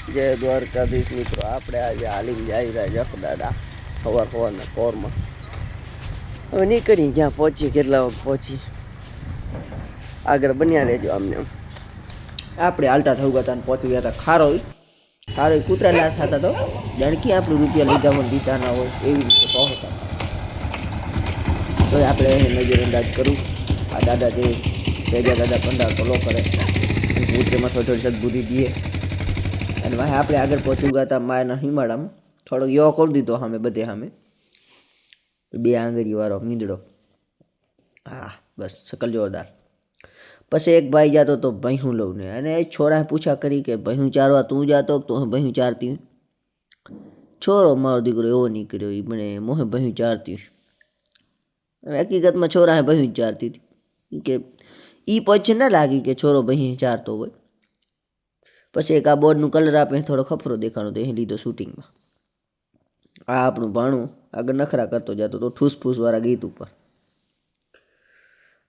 જય દ્વારકાધીશ મિત્રો, આપણે આજે હાલીને જઈ રહ્યા જખ દાદા સવારના પોરમાં. હવે નીકળી ક્યાં પહોંચી, કેટલા વખત પહોંચી, આગળ બન્યા રહેજો. આમને આપણે હાલતા થયું ગયા હતા, પહોંચી ગયા હતા ખારો કૂતરા લાર થતા તો જાણકી આપણું રૂપિયા લીધા હોય દીધા ના હોય એવી રીતે પહોંચતા. તો આપણે એને નજરઅંદાજ કરું. આ દાદા જે ભેગા દાદા 15 કિલો કરે અને કૂતરેમાં થોડી સદબુદ્ધિ દઈએ. અને વાહ આપણે આગળ પહોંચી ગયા હતા માયના હિમાળામાં. થોડોક યો કરી દીધો સામે બધે સામે 2 આંગળી વાળો મીંદડો. હા બસ શકલ જોરદાર. પછી એક ભાઈ જાતો તો ભૈયું લઉં ને, અને એ છોરાએ પૂછા કરી કે ભૈયું ચારવા તું જાતો તો ભૈયું ચારતી. છોરો મારો દીકરો એવો નીકળ્યો, એ મને મોહે ભૈયું ચારતી. હકીકતમાં છોરાએ ભૈયું ચારતી હતી કે એ પછી ના લાગી કે છોરો ભૈયું ચારતો હોય. પછી એક આ બોર્ડનું કલર આપણે થોડો ખફરો દેખાણો તો એ લીધો શૂટિંગમાં. આ આપણું ભાણું આગળ નખરા કરતો જતો તો ઠૂસફૂસવાળા ગીત ઉપર.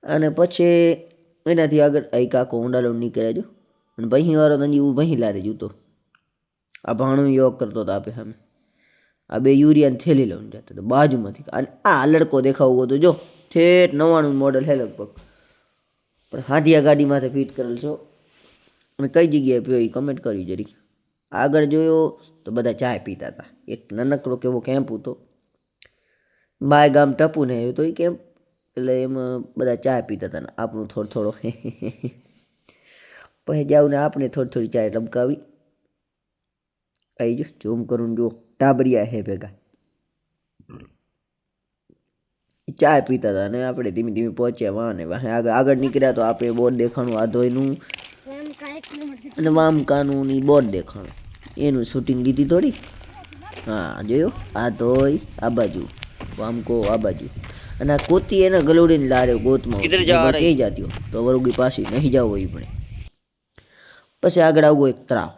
અને પછી એનાથી આગળ એક આખો ઊંડાલો નીકળ્યા જો, અને ભહીવાળો તો એવું ભહી લારે જૂતો. આ ભાણું યોગ કરતો હતો આપે સામે. આ 2 યુરિયાની થેલી લઈને જતો હતો બાજુમાંથી. અને આ લડકો દેખાવો હતો જો, ઠેઠ 99 મોડલ હે લગભગ, પણ હાંડિયા ગાડીમાંથી ફિટ કરેલ છો. અને કઈ જગ્યાએ પીયો એ કમેન્ટ કરી જરી. આગળ જોયો તો બધા ચાય પીતા હતા. એક નાનકડો કેવો કેમ્પ હતો, બાય ગામ ટપુ ને તો એ કેમ્પ, એટલે એમાં બધા ચાય પીતા હતા. ને આપણું થોડો પછી જાવ ને આપણે થોડી ચાય લમકાવી. આવી જો ઝૂમ કરું જો, ટાબરિયા હે ભેગા ચાય પીતા હતા. અને આપણે ધીમે ધીમે પહોંચ્યા વાને વાહે આગળ નીકળ્યા તો આપણે બોર્ડ દેખાણું આધોઈનું અને વામકાનું ની બોર્ડ દેખાણું, એનું શૂટિંગ લીધી થોડી. હા જોયો, આ ધોઈ આ બાજુ, વામકો આ બાજુ. અને આ કોતી એને ગલોડીને લારે ગોતમાં કઈ જાતી તો વરુગી પાછી નહીં જાવ હોય પણ. પછી આગળ આવવો એક તળાવ,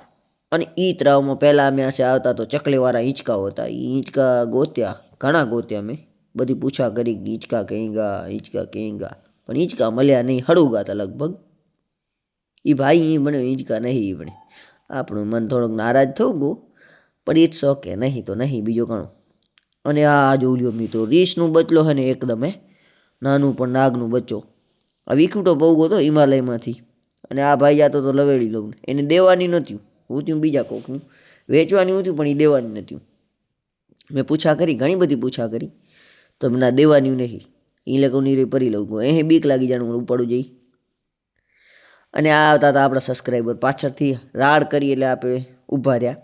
અને એ તળાવમાં પહેલાં અમે આશે આવતા તો ચકલીવાળા હિંચકાઓ હતા. એ હિંચકા ગોત્યા, ઘણા ગોત્યા મેં, બધી પૂછા કરી હિંચકા કહેંગા, પણ હિંચકા મળ્યા નહીં. હળુગા હતા લગભગ. એ ભાઈ મને હિંચકા નહીં પણ આપણું મન થોડુંક નારાજ થયું ગયું, પણ ઇટ્સ ઓકે, નહીં તો નહીં, બીજો ઘણું. અને આ જોઈ લ્યો મિત્રો, રીસનું બચલો છે ને એકદમ નાનું પણ નાગનું બચ્ચો. આ વિખૂટો બહુ હતો હિમાલયમાંથી. અને આ ભાઈ જાતો તો લવેડી લઉં, એને દેવાની નહોતી. હું ત્યું બીજા કોકનું વેચવાની હતું, પણ એ દેવાની નથી. મેં પૂછા કરી, ઘણી બધી પૂછા કરી, તો ના દેવાની નહીં. એ લોકો ની પરી લઉં એ બીક લાગી જાણું ઉપાડું જઈ. અને આ આવતા હતા આપણા સબસ્ક્રાઈબર, પાછળથી રાડ કરી એટલે આપણે ઊભા રહ્યા.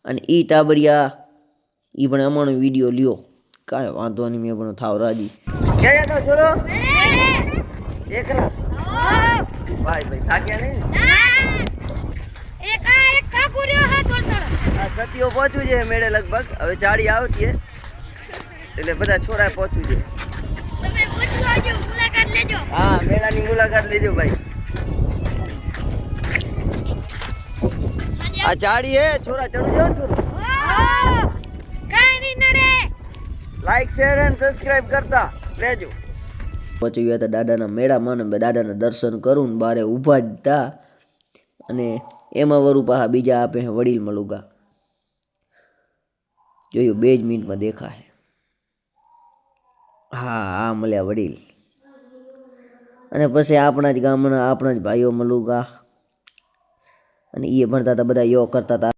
અને એ ટાબરિયા એ પણ અમારો વિડીયો લ્યો, કાંઈ વાંધો નહીં, મેં પણ થાવ રાજી. ક્યાં જતો જોડો એકલા ભાઈ થાક્યા નહીં. સતીઓ પહોંચવું છે મેળે લગભગ, હવે ચાડી આવતી એટલે બધા છોરા પહોંચવું છે. હા મેળાની મુલાકાત લેજો ભાઈ. આ ચાડી હે છોરા, ચડજો છોરા. લાઈક શેર અને સબસ્ક્રાઇબ કરતા લેજો. પહોંચી ગયા હતા દાદાના મેળામાં, ને દાદાના દર્શન કરું ને બારે ઊભા જ હતા. અને એમાં વરું પાછા બીજા આપે વડીલ મલુગા જોયું, 2 જ મિનિટમાં દેખાય. હા મળ્યા વડીલ. અને પછી આપણા જ ગામના આપણા જ ભાઈઓ મલુગા, અને એ ભણતા હતા બધા યો કરતા હતા.